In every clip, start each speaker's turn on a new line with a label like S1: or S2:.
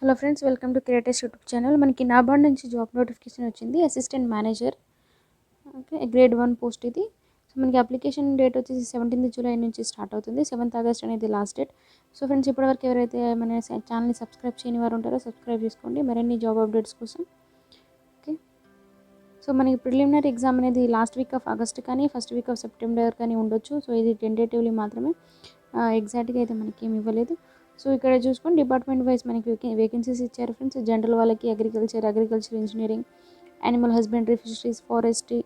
S1: Hello friends, welcome to creators YouTube channel. మనకి నాబార్డ్ నుంచి job notification వచ్చింది. Assistant manager, okay, grade 1 post ఇది. So మనకి అప్లికేషన్ డేట్ వచ్చేసి 17th జూలై నుంచి స్టార్ట్ అవుతుంది. 7th ఆగస్ట్ అనేది లాస్ట్ డేట్. సో ఫ్రెండ్స్, ఇప్పటివరకు ఎవరైతే మన ఛానల్ని సబ్స్క్రైబ్ చేయని వారు ఉంటారో సబ్స్క్రైబ్ చేసుకోండి మరిన్ని జాబ్ అప్డేట్స్ కోసం. ఓకే, సో మనకి ప్రిలిమినరీ ఎగ్జామ్ అనేది లాస్ట్ వీక్ ఆఫ్ ఆగస్ట్ కానీ ఫస్ట్ వీక్ ఆఫ్ సెప్టెంబర్ కానీ ఉండొచ్చు. సో ఇది టెంటేటివ్లీ మాత్రమే, ఎగ్జాక్ట్గా అయితే మనకి ఏమి ఇవ్వలేదు. సో ఇక్కడ చూసుకొని డిపార్ట్మెంట్ వైజ్ మనకి వేకెన్సీస్ ఇచ్చారు ఫ్రెండ్స్. జనరల్ వాళ్ళకి agriculture engineering, animal husbandry, fisheries, forestry,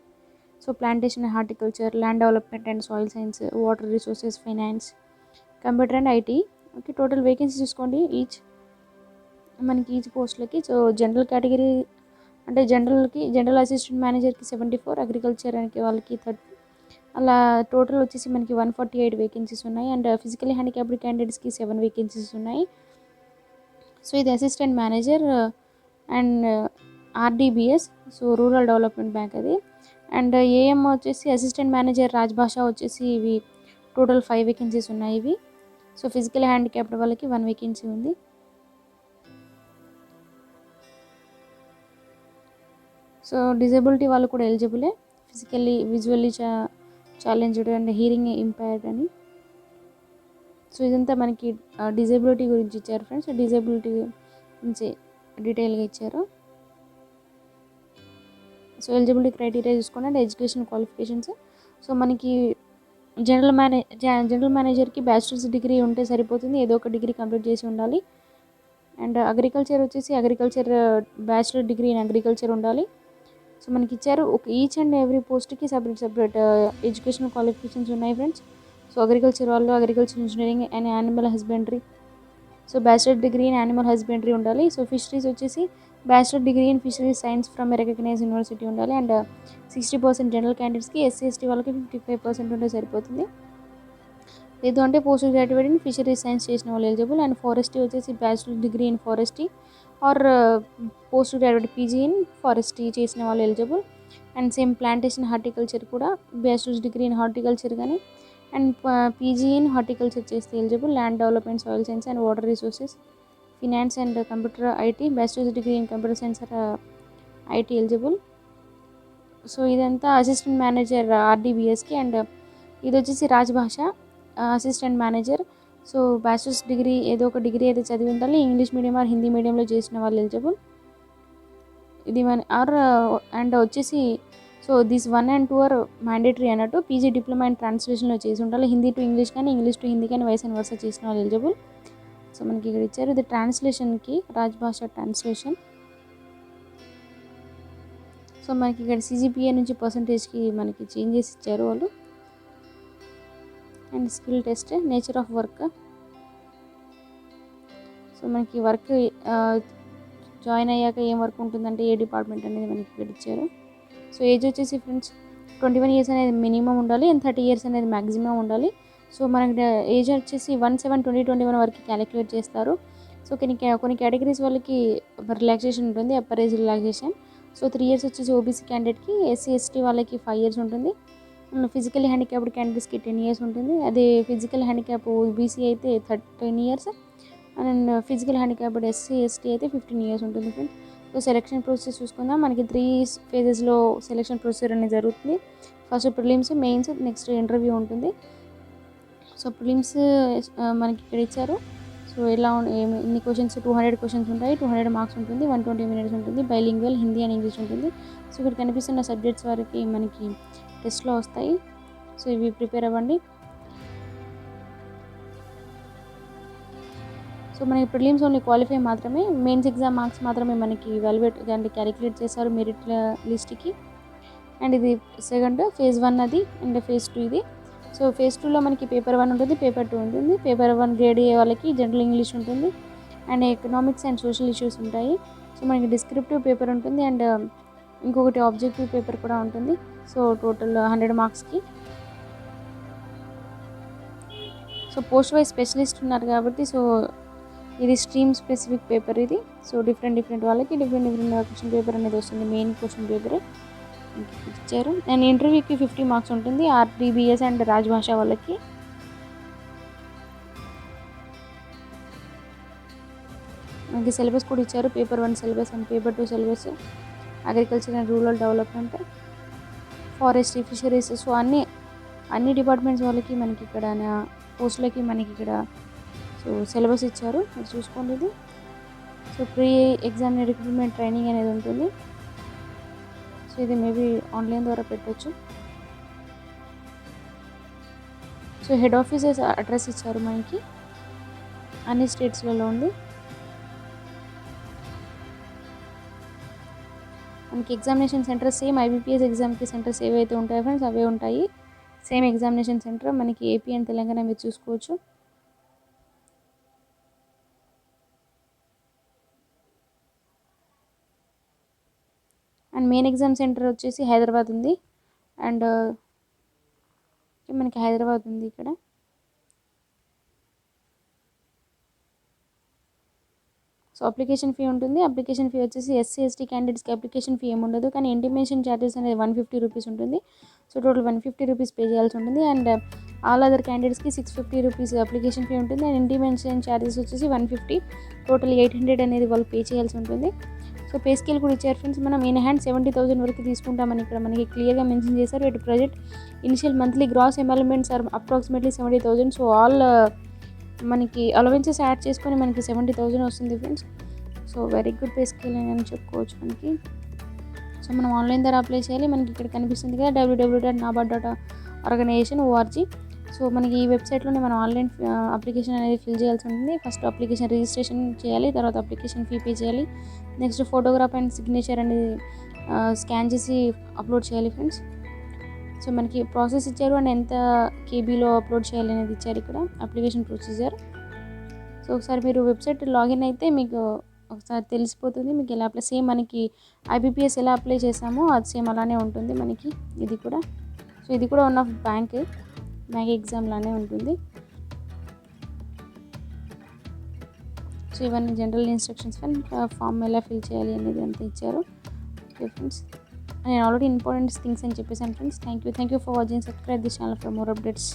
S1: so plantation, horticulture, land development and soil science, water resources, finance, computer and IT. Okay, total vacancy చూసుకోండి ఈచ్ పోస్ట్లకి. సో జనరల్ కేటగిరీ అంటే general assistant మేనేజర్కి 74, agriculture వాళ్ళకి 30, అలా total వచ్చేసి మనకి 148 vacancies ఉన్నాయి. And physically handicapped క్యాండిడేట్స్కి 7 vacancies ఉన్నాయి. సో ఇది assistant manager and RDBS, so rural development bank అది. అండ్ ఏఎం వచ్చేసి అసిస్టెంట్ మేనేజర్ రాజ్భాష వచ్చేసి ఇవి టోటల్ 5 వేకెన్సీస్ ఉన్నాయి ఇవి. సో ఫిజికలీ హ్యాండిక్యాప్డ్ వాళ్ళకి 1 వేకెన్సీ ఉంది. సో డిజబిలిటీ వాళ్ళు కూడా ఎలిజిబులే, physically visually challenged and hearing impaired అని. సో ఇదంతా మనకి డిజేబిలిటీ గురించి ఇచ్చారు ఫ్రెండ్స్. డిజేబిలిటీ గురించి డీటెయిల్గా ఇచ్చారు. సో ఎలిజిబిలిటీ క్రైటీరియా చూసుకోండి అండ్ ఎడ్యుకేషన్ క్వాలిఫికేషన్స్. సో మనకి జనరల్ మేనేజర్కి బ్యాచిలర్స్ డిగ్రీ ఉంటే సరిపోతుంది, ఏదో ఒక డిగ్రీ కంప్లీట్ చేసి ఉండాలి. అండ్ అగ్రికల్చర్ వచ్చేసి బ్యాచిలర్ డిగ్రీ ఇన్ అగ్రికల్చర్ ఉండాలి. సో మనకి ఇచ్చారు ఈచ్ అండ్ ఎవ్రీ పోస్ట్కి సపరేట్ ఎడ్యుకేషనల్ క్వాలిఫికేషన్స్ ఉన్నాయి ఫ్రెండ్స్. సో అగ్రికల్చర్ వాళ్ళు agriculture engineering and animal husbandry, so bachelor degree in animal husbandry ఉండాలి. సో ఫిషరీస్ వచ్చేసి bachelor degree in fisheries science from recognise university ఉండాలి. And 60% general క్యాండిడేట్స్కి, SC/ST వాళ్ళకి 55% ఉంటే సరిపోతుంది. లేదు అంటే post graduate in fisheries science చేసిన వాళ్ళు ఎలిజిబుల్. అండ్ ఫారెస్ట్రీ వచ్చేసి bachelor degree in forestry or post graduate PG in forestry చేసిన వాళ్ళు eligible. And same plantation, horticulture కూడా బ్యాచిలర్స్ డిగ్రీ ఇన్ హార్టికల్చర్ కానీ అండ్ పీజీ ఇన్ హార్టికల్చర్ చేస్తే eligible. Land development, soil science and water resources, finance and computer IT, bachelors degree in computer science or IT eligible. So ఇదంతా assistant manager ఆర్డీబీఎస్కి. And ఇది వచ్చేసి Rajbhasha assistant manager. So bachelors degree ఏదో ఒక degree అయితే చదివి ఉండాలి, ఇంగ్లీష్ మీడియం ఆర్ హిందీ మీడియంలో చేసిన వాళ్ళు ఎలిజిబుల్. ఇది అండ్ వచ్చేసి so this 1 and 2 are mandatory అన్నట్టు. పీజీ డిప్లొమా అండ్ ట్రాన్స్లేషన్లో చేసి ఉండాలి, హిందీ టు ఇంగ్లీష్ కానీ ఇంగ్లీష్ టు హిందీ కానీ వైస్ అండ్ వర్సా చేసిన వాళ్ళు ఎలిజిబుల్. సో మనకి ఇక్కడ ఇచ్చారు ఇది ట్రాన్స్లేషన్కి, రాజ్భాష ట్రాన్స్లేషన్. సో మనకి ఇక్కడ CGPA నుంచి పర్సంటేజ్కి మనకి చేంజెస్ ఇచ్చారు వాళ్ళు. And skill test, nature of work. So మనకి వర్క్ జాయిన్ అయ్యాక ఏం వర్క్ ఉంటుందంటే ఏ డిపార్ట్మెంట్ అనేది మనకి ఇక్కడ ఇచ్చారు. సో ఏజ్ వచ్చేసి ఫ్రెండ్స్ 21 years అనేది మినిమం ఉండాలి అండ్ 30 years అనేది మ్యాక్సిమం ఉండాలి. సో మనకి ఏజ్ వచ్చేసి 1/7/2021 వరకు క్యాలిక్యులేట్ చేస్తారు. సో కొన్ని కేటగిరీస్ వాళ్ళకి రిలాక్సేషన్ ఉంటుంది, upper age relaxation. So 3 years వచ్చేసి ఓబీసీ క్యాండిడేట్కి, SC/ST వాళ్ళకి 5 years ఉంటుంది. ఫిజికల్ హ్యాండిక్యాప్డ్ క్యాండిడేట్స్కి 10 years ఉంటుంది. అదే ఫిజికల్ హ్యాండిక్యాప్ ఓబీసీ అయితే 10 years and physical handicapped SC/ST అయితే 15 years ఉంటుంది ఫ్రెండ్స్. సో సెలక్షన్ ప్రాసెస్ చూసుకుందాం. మనకి 3 phases సెలక్షన్ ప్రొసీజర్ అనేది జరుగుతుంది. First prelims, mains, next interview ఉంటుంది. సో ప్రిలిమ్స్ మనకి ఇక్కడ ఇచ్చారు. సో ఎన్ని క్వశ్చన్స్, 200 questions ఉంటాయి, 200 marks ఉంటుంది, 120 minutes ఉంటుంది, బైలింగ్వల్ హిందీ అండ్ ఇంగ్లీష్ ఉంటుంది. సో ఇక్కడ కనిపిస్తున్న సబ్జెక్ట్స్ వరకు మనకి టెస్ట్లో వస్తాయి. సో ఇవి ప్రిపేర్ అవ్వండి. సో మనకి ప్రిలిమ్స్ ఓన్లీ క్వాలిఫై మాత్రమే, మెయిన్స్ ఎగ్జామ్ మార్క్స్ మాత్రమే మనకి వాల్యుయేట్ అంటే క్యాలిక్యులేట్ చేస్తారు మెరిట్ లిస్ట్కి. అండ్ ఇది సెకండ్ phase 1 అది అండ్ phase 2 ఇది. సో phase 2లో మనకి పేపర్ 1 ఉంటుంది, పేపర్ 2 ఉంటుంది. పేపర్ 1 గ్రేడ్ ఏ వాళ్ళకి జనరల్ ఇంగ్లీష్ ఉంటుంది and economics and social issues ఉంటాయి. సో మనకి డిస్క్రిప్టివ్ పేపర్ ఉంటుంది అండ్ ఇంకొకటి ఆబ్జెక్టివ్ పేపర్ కూడా ఉంటుంది. సో టోటల్ 100 marksకి. సో పోస్ట్ వైజ్ స్పెషలిస్ట్ ఉన్నారు కాబట్టి సో ఇది స్ట్రీమ్ స్పెసిఫిక్ పేపర్ ఇది. సో డిఫరెంట్ వాళ్ళకి డిఫరెంట్ క్వశ్చన్ పేపర్ అనేది వస్తుంది, మెయిన్ క్వశ్చన్ పేపరే ఇచ్చారు. అండ్ ఇంటర్వ్యూకి 50 marks ఉంటుంది, ఆర్డీబీఎస్ అండ్ రాజ్భాష వాళ్ళకి. మనకి సిలబస్ కూడా ఇచ్చారు, paper 1 syllabus and paper 2 syllabus, agriculture and rural development, forestry, fisheries. So అన్ని డిపార్ట్మెంట్స్ వాళ్ళకి మనకి ఇక్కడ పోస్టులకి మనకి ఇక్కడ సో సిలబస్ ఇచ్చారు, మీరు చూసుకోండి ఇది. So pre exam recruitment training అనేది ఉంటుంది. సో ఇది మేబీ ఆన్లైన్ ద్వారా పెట్టవచ్చు. సో హెడ్ ఆఫీసెస్ అడ్రస్ ఇచ్చారు మనకి, అన్ని స్టేట్స్లలో ఉంది. మనకి ఎగ్జామినేషన్ సెంటర్ సేమ్ ఐబీపీఎస్ ఎగ్జామ్కి సెంటర్స్ ఏవైతే ఉంటాయో ఫ్రెండ్స్ అవే ఉంటాయి. సేమ్ ఎగ్జామినేషన్ సెంటర్ మనకి ఏపీ అండ్ తెలంగాణ మీరు చూసుకోవచ్చు. అండ్ మెయిన్ ఎగ్జామ్ సెంటర్ వచ్చేసి హైదరాబాద్ ఉంది. అండ్ మనకి హైదరాబాద్ ఉంది ఇక్కడ. సో అప్లికేషన్ ఫీ ఉంటుంది. అప్లికేషన్ ఫీ వచ్చేసి ఎస్సీ ఎస్టీ క్యాండిడేట్స్కి అప్లికేషన్ ఫీ ఏమి ఉండదు, కానీ ఇంటిమేషన్ ఛార్జెస్ అనేది 150 రూపీస్ ఉంటుంది. సో టోటల్ 150 రూపీస్ పే చేయాల్సి ఉంటుంది. అండ్ ఆల్ అదర్ క్యాండిడేట్స్కి 650 రూపీస్ అప్లికేషన్ ఫీ ఉంటుంది. అండ్ ఇంటిమేషన్ ఛార్జెస్ వచ్చేసి 150, టోటల్ 800 అనేది వాళ్ళు పే చేయాల్సి ఉంటుంది. సో పే స్కేల్ కూడా ఇచ్చారు ఫ్రెండ్స్. మనం ఇన్ హ్యాండ్ 70,000 వరకు తీసుకుంటామని ఇక్కడ మనకి క్లియర్గా మెన్షన్ చేశారు. At present initial monthly gross emoluments are approximately 70,000. So all మనకి అలవెన్సెస్ యాడ్ చేసుకొని మనకి 70,000 వస్తుంది friends. So very good pay scale అని చెప్పుకోవచ్చు మనకి. సో మనం ఆన్లైన్ ద్వారా అప్లై చేయాలి. మనకి ఇక్కడ కనిపిస్తుంది కదా www.nabard.org. సో మనకి ఈ వెబ్సైట్లోనే మనం ఆన్లైన్ అప్లికేషన్ అనేది ఫిల్ చేయాల్సి ఉంటుంది. ఫస్ట్ అప్లికేషన్ రిజిస్ట్రేషన్ చేయాలి, తర్వాత అప్లికేషన్ ఫీ పే చేయాలి. నెక్స్ట్ ఫోటోగ్రాఫ్ అండ్ సిగ్నేచర్ అనేది స్కాన్ చేసి అప్లోడ్ చేయాలి ఫ్రెండ్స్. సో మనకి ప్రాసెస్ ఇచ్చారు అండ్ ఎంత కేబీలో అప్లోడ్ చేయాలి అనేది ఇచ్చారు ఇక్కడ అప్లికేషన్ ప్రొసీజర్. సో ఒకసారి మీరు వెబ్సైట్ లాగిన్ అయితే మీకు ఒకసారి తెలిసిపోతుంది మీకు ఎలా అప్లై. సేమ్ మనకి ఐబీపీఎస్ ఎలా అప్లై చేసామో అది సేమ్ అలానే ఉంటుంది మనకి ఇది కూడా. సో ఇది కూడా వన్ ఆఫ్ బ్యాంక్ ఎగ్జామ్ లానే ఉంటుంది. సో ఇవన్నీ జనరల్ ఇన్స్ట్రక్షన్స్ ఫామ్ ఎలా ఫిల్ చేయాలి అనేది అంతా ఇచ్చారు. ఓకే ఫ్రెండ్స్, నేను ఆల్రెడీ ఇంపార్టెంట్ థింగ్స్ అని చెప్పేసాను friends. Thank you for watching. Subscribe this channel for more updates.